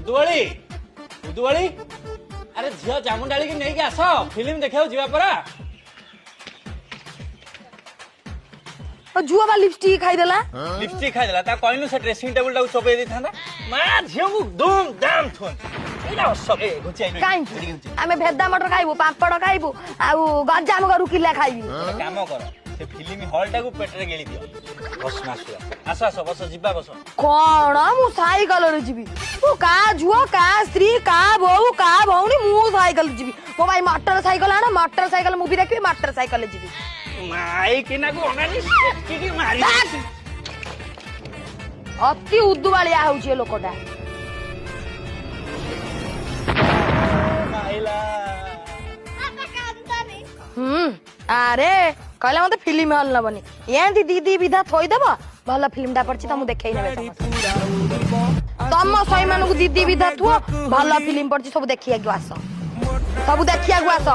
उदुवली उदुवली अरे झियो जामुंडाली की नहीं के आस फिल्म देखा जीवा परा जुआ बा लिपस्टिक खाई देला लिपस्टिक खाई देला ता कहलु से ड्रेसिंग टेबल टा चोपे दी थांदा मा झियो मु धूम धाम थोन एला सब ए घुची आई काई आमे भेद्दा मटर खाइबो पापड़ खाइबो आउ गंजा मगरु किला खाइबी काम कर से फिल्म हॉल टा को पेटरे गेली दियो बस ना सुआ आस आस बस जिबा बस कोन मु साइकल रे जीबी तू का जुआ का स्त्री का बहु का भौनी मु साइकल जीबी मो भाई मोटरसाइकल आना मोटरसाइकल मूवी देखबी मोटरसाइकल जीबी माई किना को अनानी की मारी अति उद्दुवालिया होउची लोकटा माइला अरे कहले मते फिल्म हॉल नबनी एंती दीदी विधा थोई देबो भल फिल्म टा पड़ची तमु देखै नेबे तम सही मानकु दीदी विधा थुओ भल फिल्म पड़ची सब देखिया गयो आस सब देखिया गयो आस